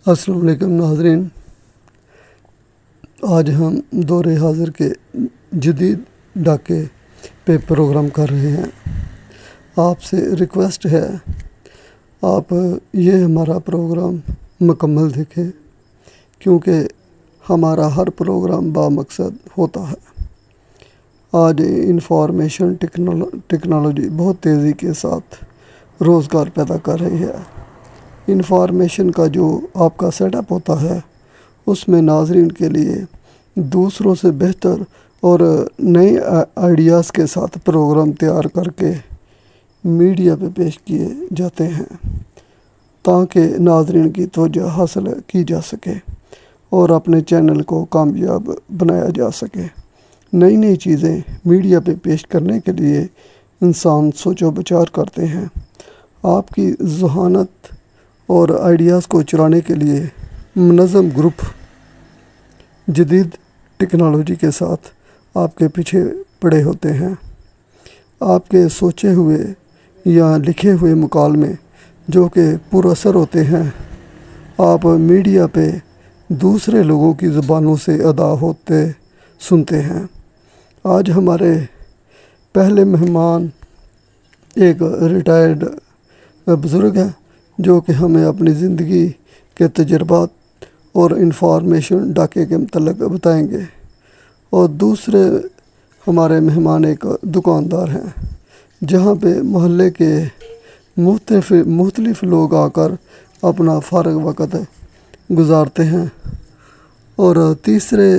السلام علیکم ناظرین، آج ہم دور حاضر کے جدید ڈاکے پہ پروگرام کر رہے ہیں۔ آپ سے ریکویسٹ ہے آپ یہ ہمارا پروگرام مکمل دیکھیں، کیونکہ ہمارا ہر پروگرام بامقصد ہوتا ہے۔ آج انفارمیشن ٹیکنالوجی بہت تیزی کے ساتھ روزگار پیدا کر رہی ہے۔ انفارمیشن کا جو آپ کا سیٹ اپ ہوتا ہے، اس میں ناظرین کے لیے دوسروں سے بہتر اور نئے آئیڈیاز کے ساتھ پروگرام تیار کر کے میڈیا پہ پیش کیے جاتے ہیں، تاکہ ناظرین کی توجہ حاصل کی جا سکے اور اپنے چینل کو کامیاب بنایا جا سکے۔ نئی چیزیں میڈیا پہ پیش کرنے کے لیے انسان سوچ و بچار کرتے ہیں۔ آپ کی ذہانت اور آئیڈیاز کو چلانے کے لیے منظم گروپ جدید ٹیکنالوجی کے ساتھ آپ کے پیچھے پڑے ہوتے ہیں۔ آپ کے سوچے ہوئے یا لکھے ہوئے مکالمے جو کہ پر اثر ہوتے ہیں، آپ میڈیا پہ دوسرے لوگوں کی زبانوں سے ادا ہوتے سنتے ہیں۔ آج ہمارے پہلے مہمان ایک ریٹائرڈ بزرگ ہیں، جو کہ ہمیں اپنی زندگی کے تجربات اور انفارمیشن ڈاکے کے متعلق بتائیں گے، اور دوسرے ہمارے مہمان ایک دکاندار ہیں، جہاں پہ محلے کے مختلف لوگ آ کر اپنا فارغ وقت گزارتے ہیں، اور تیسرے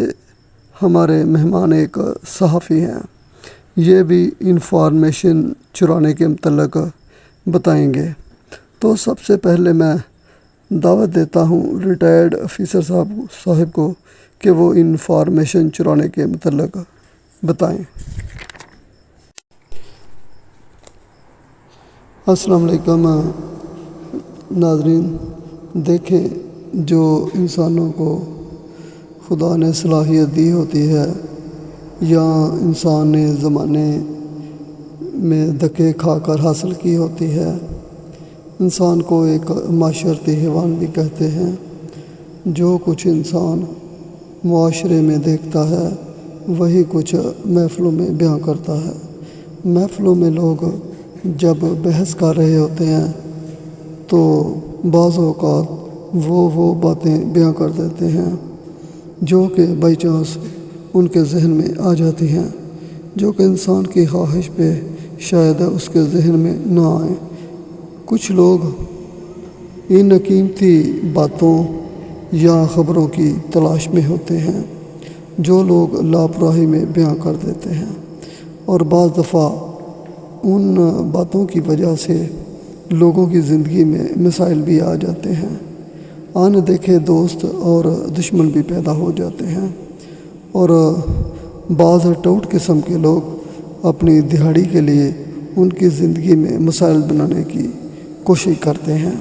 ہمارے مہمان ایک صحافی ہیں۔ یہ بھی انفارمیشن چرانے کے متعلق بتائیں گے۔ تو سب سے پہلے میں دعوت دیتا ہوں ریٹائرڈ آفیسر صاحب کو کہ وہ انفارمیشن چرانے کے متعلق بتائیں۔ السلام علیکم ناظرین، دیکھیں، جو انسانوں کو خدا نے صلاحیت دی ہوتی ہے یا انسان نے زمانے میں دھکے کھا کر حاصل کی ہوتی ہے، انسان کو ایک معاشرتی حیوان بھی کہتے ہیں۔ جو کچھ انسان معاشرے میں دیکھتا ہے، وہی کچھ محفلوں میں بیان کرتا ہے۔ محفلوں میں لوگ جب بحث کر رہے ہوتے ہیں تو بعض اوقات وہ باتیں بیان کر دیتے ہیں جو کہ بائی چانس ان کے ذہن میں آ جاتی ہیں، جو کہ انسان کی خواہش پہ شاید اس کے ذہن میں نہ آئیں۔ کچھ لوگ ان قیمتی باتوں یا خبروں کی تلاش میں ہوتے ہیں جو لوگ لاپرواہی میں بیان کر دیتے ہیں، اور بعض دفعہ ان باتوں کی وجہ سے لوگوں کی زندگی میں مسائل بھی آ جاتے ہیں۔ ان دیکھے دوست اور دشمن بھی پیدا ہو جاتے ہیں، اور بعض ٹوٹ قسم کے لوگ اپنی دہاڑی کے لیے ان کی زندگی میں مسائل بنانے کی کوشش کرتے ہیں۔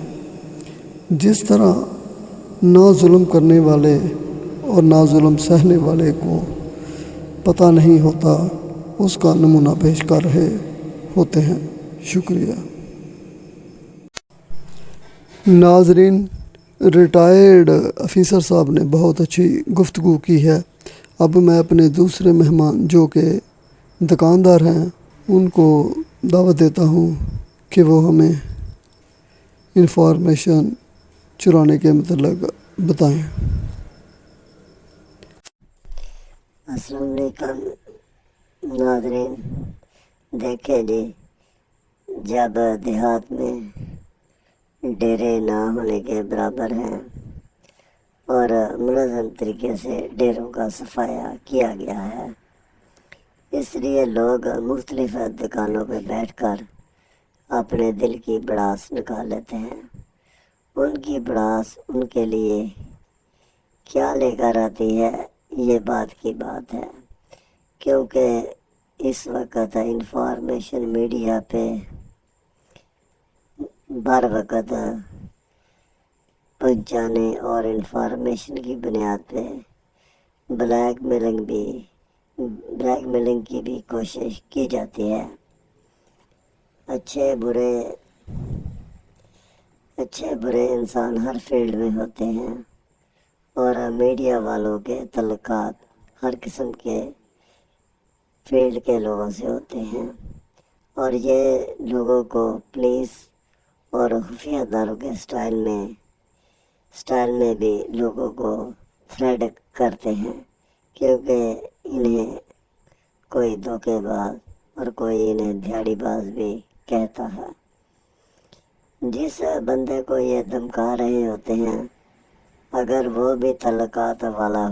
جس طرح نہ ظلم کرنے والے اور نہ ظلم سہنے والے کو پتہ نہیں ہوتا، اس کا نمونہ پیش کر رہے ہوتے ہیں۔ شکریہ ناظرین، ریٹائرڈ آفیسر صاحب نے بہت اچھی گفتگو کی ہے۔ اب میں اپنے دوسرے مہمان جو کہ دکاندار ہیں، ان کو دعوت دیتا ہوں کہ وہ ہمیں انفارمیشن چرانے کے متعلق بتائیں۔ السلام علیکم ناظرین، دیکھیں جی، جب دیہات میں ڈیرے نہ ہونے کے برابر ہیں اور منظم طریقے سے ڈیروں کا صفایا کیا گیا ہے، اس لیے لوگ مختلف دکانوں پہ بیٹھ کر اپنے دل کی بڑاس نکال لیتے ہیں۔ ان کی بڑاس ان کے لیے کیا لے کر آتی ہے، یہ بات کی بات ہے، کیونکہ اس وقت انفارمیشن میڈیا پہ بر وقت پہنچانے اور انفارمیشن کی بنیاد پہ بلیک میلنگ کی بھی کوشش کی جاتی ہے۔ اچھے برے اچھے برے انسان ہر فیلڈ میں ہوتے ہیں، اور میڈیا والوں کے تعلقات ہر قسم کے فیلڈ کے لوگوں سے ہوتے ہیں، اور یہ لوگوں کو پولیس اور خفیہ اداروں کے سٹائل میں بھی لوگوں کو تھریڈ کرتے ہیں، کیونکہ انہیں کوئی دھوکے باز اور کوئی انہیں دھاڑی باز بھی کہتا ہے۔ جس بندے کو یہ دھمکا رہے ہوتے ہیں، اگر وہ بھی تعلقات والا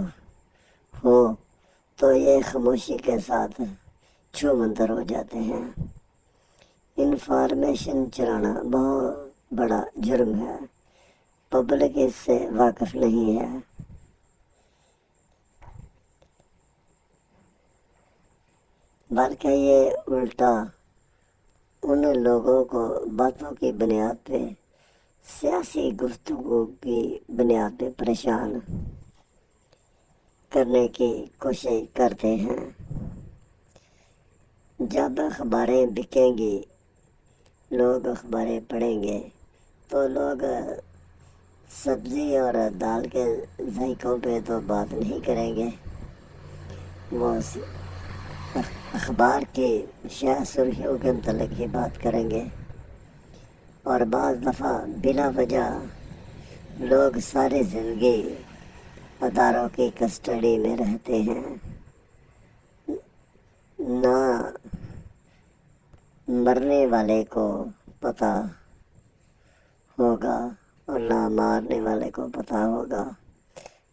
ہو تو یہ خاموشی کے ساتھ چھو منتر ہو جاتے ہیں۔ انفارمیشن چرانا بہت بڑا جرم ہے، پبلک اس سے واقف نہیں ہے۔ بلکہ یہ الٹا ان لوگوں کو باتوں کی بنیاد پہ، سیاسی گفتگو کی بنیاد پہ پریشان کرنے کی کوشش کرتے ہیں۔ جب اخباریں بکیں گی، لوگ اخباریں پڑھیں گے، تو لوگ سبزی اور دال کے ذائقوں پہ تو بات نہیں کریں گے، وہ اخبار کی شہ سرخیوں کے متعلق ہی بات کریں گے۔ اور بعض دفعہ بلا وجہ لوگ ساری زندگی اداروں کی کسٹڈی میں رہتے ہیں، نہ مرنے والے کو پتہ ہوگا اور نہ مارنے والے کو پتہ ہوگا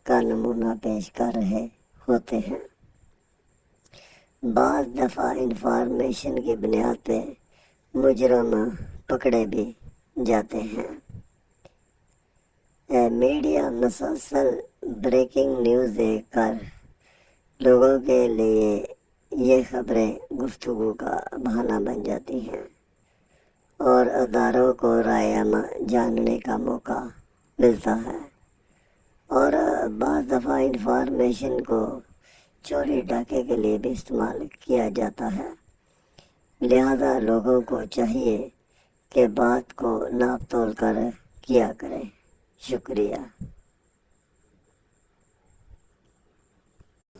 کا نمونہ پیش کر رہے ہوتے ہیں۔ بعض دفعہ انفارمیشن کی بنیاد پہ مجرم پکڑے بھی جاتے ہیں۔ میڈیا مسلسل بریکنگ نیوز دے کر لوگوں کے لیے یہ خبریں گفتگو کا بہانہ بن جاتی ہیں، اور اداروں کو رائے جاننے کا موقع ملتا ہے، اور بعض دفعہ انفارمیشن کو چوری ڈاکے کے لیے بھی استعمال کیا جاتا ہے۔ لہذا لوگوں کو چاہیے کہ بات کو ناپ تول کر کیا کریں۔ شکریہ۔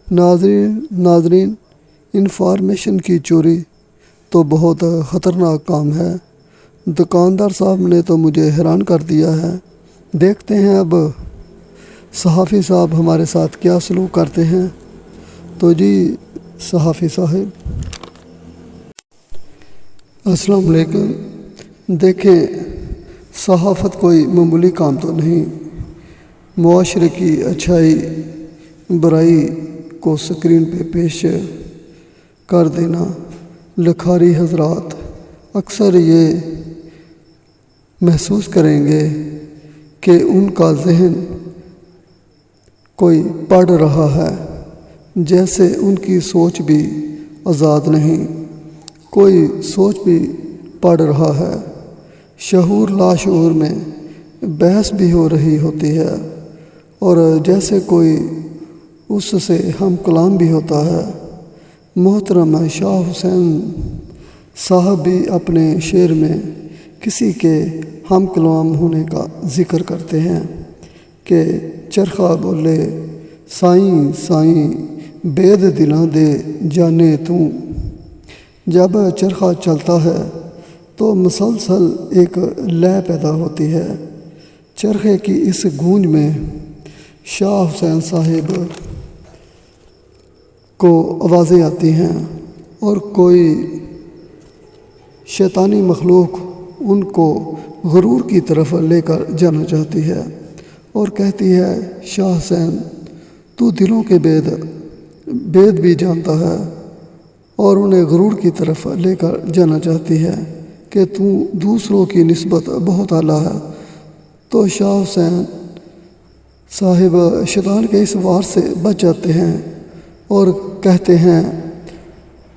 ناظرین، انفارمیشن کی چوری تو بہت خطرناک کام ہے۔ دکاندار صاحب نے تو مجھے حیران کر دیا ہے۔ دیکھتے ہیں اب صحافی صاحب ہمارے ساتھ کیا سلوک کرتے ہیں۔ تو جی صحافی صاحب، السلام علیکم۔ دیکھیں، صحافت کوئی معمولی کام تو نہیں۔ معاشرے کی اچھائی برائی کو سکرین پہ پیش کر دینا۔ لکھاری حضرات اکثر یہ محسوس کریں گے کہ ان کا ذہن کوئی پڑھ رہا ہے، جیسے ان کی سوچ بھی آزاد نہیں، کوئی سوچ بھی پڑھ رہا ہے۔ شعور لاشعور میں بحث بھی ہو رہی ہوتی ہے، اور جیسے کوئی اس سے ہم کلام بھی ہوتا ہے۔ محترم شاہ حسین صاحب بھی اپنے شعر میں کسی کے ہم کلام ہونے کا ذکر کرتے ہیں کہ چرخہ بولے سائیں سائیں بید دلاں دے جانے تو۔ جب چرخہ چلتا ہے تو مسلسل ایک لے پیدا ہوتی ہے۔ چرخے کی اس گونج میں شاہ حسین صاحب کو آوازیں آتی ہیں، اور کوئی شیطانی مخلوق ان کو غرور کی طرف لے کر جانا چاہتی ہے، اور کہتی ہے شاہ حسین تو دلوں کے بید بھی جانتا ہے، اور انہیں غرور کی طرف لے کر جانا چاہتی ہے کہ تو دوسروں کی نسبت بہت اعلیٰ ہے۔ تو شاہ حسین صاحب شیطان کے اس وار سے بچ جاتے ہیں اور کہتے ہیں،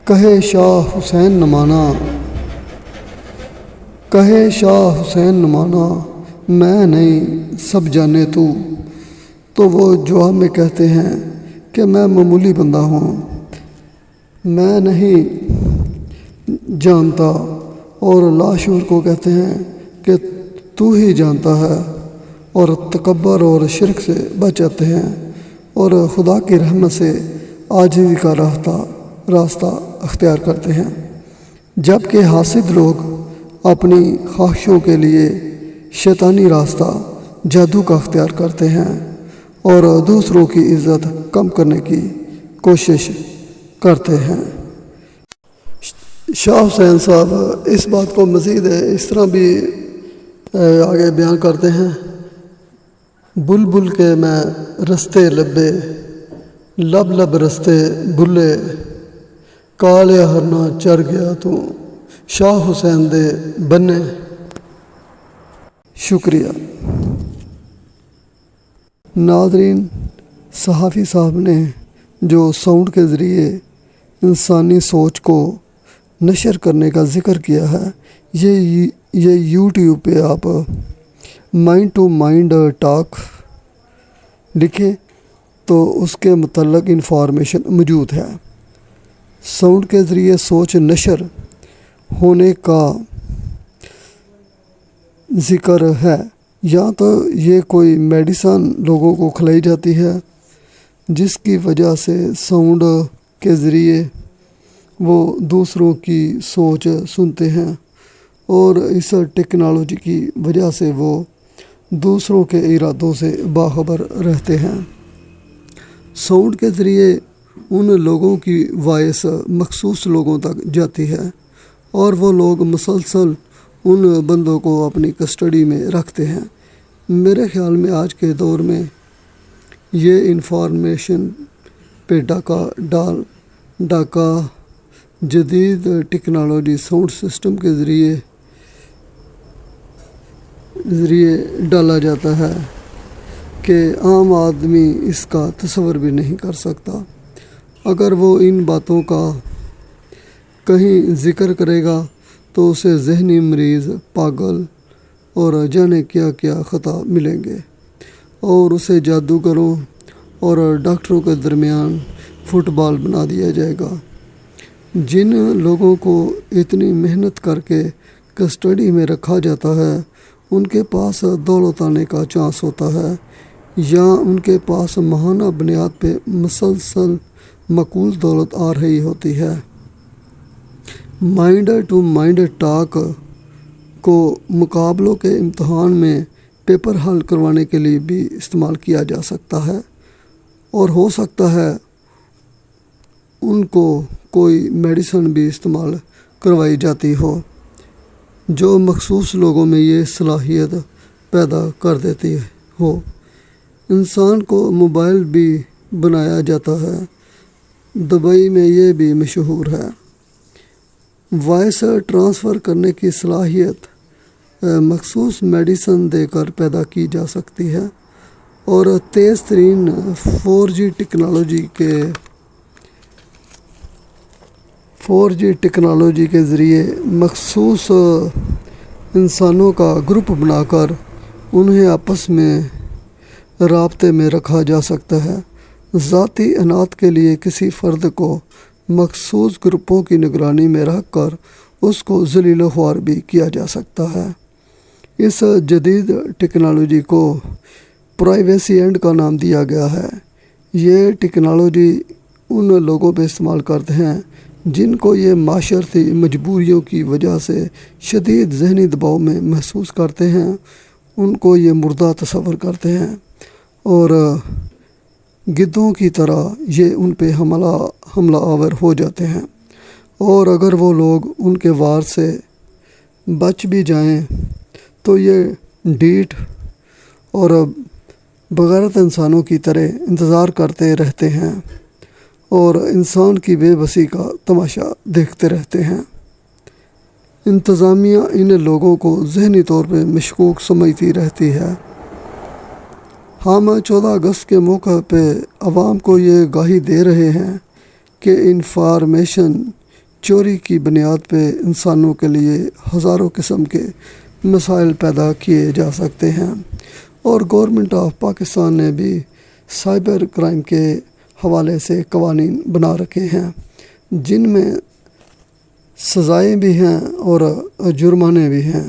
کہے شاہ حسین نہ مانا، کہے شاہ حسین نہ مانا، میں نہیں سب جانے تو وہ جواب میں کہتے ہیں کہ میں معمولی بندہ ہوں، میں نہیں جانتا، اور لاشعور کو کہتے ہیں کہ تو ہی جانتا ہے، اور تکبر اور شرک سے بچ جاتے ہیں اور خدا کی رحمت سے عاجزی کا راستہ اختیار کرتے ہیں، جبکہ حاسد لوگ اپنی خواہشوں کے لیے شیطانی راستہ جادو کا اختیار کرتے ہیں اور دوسروں کی عزت کم کرنے کی کوشش کرتے ہیں۔ شاہ حسین صاحب اس بات کو مزید اس طرح بھی آگے بیان کرتے ہیں: بلبل کے میں رستے لبے، لب لب رستے بلے، کالے ہرنا چر گیا تو شاہ حسین دے بنے۔ شکریہ۔ ناظرین، صحافی صاحب نے جو ساؤنڈ کے ذریعے انسانی سوچ کو نشر کرنے کا ذکر کیا ہے، یہ یوٹیوب پہ آپ مائنڈ ٹو مائنڈ ٹاک لکھیں تو اس کے متعلق انفارمیشن موجود ہے۔ ساؤنڈ کے ذریعے سوچ نشر ہونے کا ذکر ہے، یا تو یہ کوئی میڈیسن لوگوں کو کھلائی جاتی ہے جس کی وجہ سے ساؤنڈ کے ذریعے وہ دوسروں کی سوچ سنتے ہیں، اور اس ٹیکنالوجی کی وجہ سے وہ دوسروں کے ارادوں سے باخبر رہتے ہیں۔ ساؤنڈ کے ذریعے ان لوگوں کی وائس مخصوص لوگوں تک جاتی ہے اور وہ لوگ مسلسل ان بندوں کو اپنی کسٹڈی میں رکھتے ہیں۔ میرے خیال میں آج کے دور میں یہ انفارمیشن پہ ڈاکہ جدید ٹیکنالوجی ساؤنڈ سسٹم کے ذریعے ڈالا جاتا ہے کہ عام آدمی اس کا تصور بھی نہیں کر سکتا۔ اگر وہ ان باتوں کا کہیں ذکر کرے گا تو اسے ذہنی مریض، پاگل اور جانے کیا کیا خطا ملیں گے، اور اسے جادوگروں اور ڈاکٹروں کے درمیان فٹ بال بنا دیا جائے گا۔ جن لوگوں کو اتنی محنت کر کے کسٹڈی میں رکھا جاتا ہے، ان کے پاس دولت آنے کا چانس ہوتا ہے، یا ان کے پاس ماہانہ بنیاد پہ مسلسل معقول دولت آ رہی ہوتی ہے۔ مائنڈ ٹو مائنڈ ٹاک کو مقابلوں کے امتحان میں پیپر حل کروانے کے لیے بھی استعمال کیا جا سکتا ہے، اور ہو سکتا ہے ان کو کوئی میڈیسن بھی استعمال کروائی جاتی ہو جو مخصوص لوگوں میں یہ صلاحیت پیدا کر دیتی ہو۔ انسان کو موبائل بھی بنایا جاتا ہے، دبئی میں یہ بھی مشہور ہے۔ وائس ٹرانسفر کرنے کی صلاحیت مخصوص میڈیسن دے کر پیدا کی جا سکتی ہے، اور تیز ترین 4G ٹیکنالوجی کے ذریعے مخصوص انسانوں کا گروپ بنا کر انہیں آپس میں رابطے میں رکھا جا سکتا ہے۔ ذاتی اناط کے لیے کسی فرد کو مخصوص گروپوں کی نگرانی میں رکھ کر اس کو ذلیل و خوار بھی کیا جا سکتا ہے۔ اس جدید ٹیکنالوجی کو پرائیویسی اینڈ کا نام دیا گیا ہے۔ یہ ٹیکنالوجی ان لوگوں پہ استعمال کرتے ہیں جن کو یہ معاشرتی مجبوریوں کی وجہ سے شدید ذہنی دباؤ میں محسوس کرتے ہیں، ان کو یہ مردہ تصور کرتے ہیں، اور گدھوں کی طرح یہ ان پہ حملہ آور ہو جاتے ہیں، اور اگر وہ لوگ ان کے وار سے بچ بھی جائیں تو یہ ڈھیٹ اور بغیرت انسانوں کی طرح انتظار کرتے رہتے ہیں اور انسان کی بے بسی کا تماشا دیکھتے رہتے ہیں۔ انتظامیہ ان لوگوں کو ذہنی طور پہ مشکوک سمجھتی رہتی ہے۔ ہم 14 اگست کے موقع پہ عوام کو یہ گواہی دے رہے ہیں کہ انفارمیشن چوری کی بنیاد پہ انسانوں کے لیے ہزاروں قسم کے مسائل پیدا کیے جا سکتے ہیں، اور گورنمنٹ آف پاکستان نے بھی سائبر کرائم کے حوالے سے قوانین بنا رکھے ہیں جن میں سزائیں بھی ہیں اور جرمانے بھی ہیں۔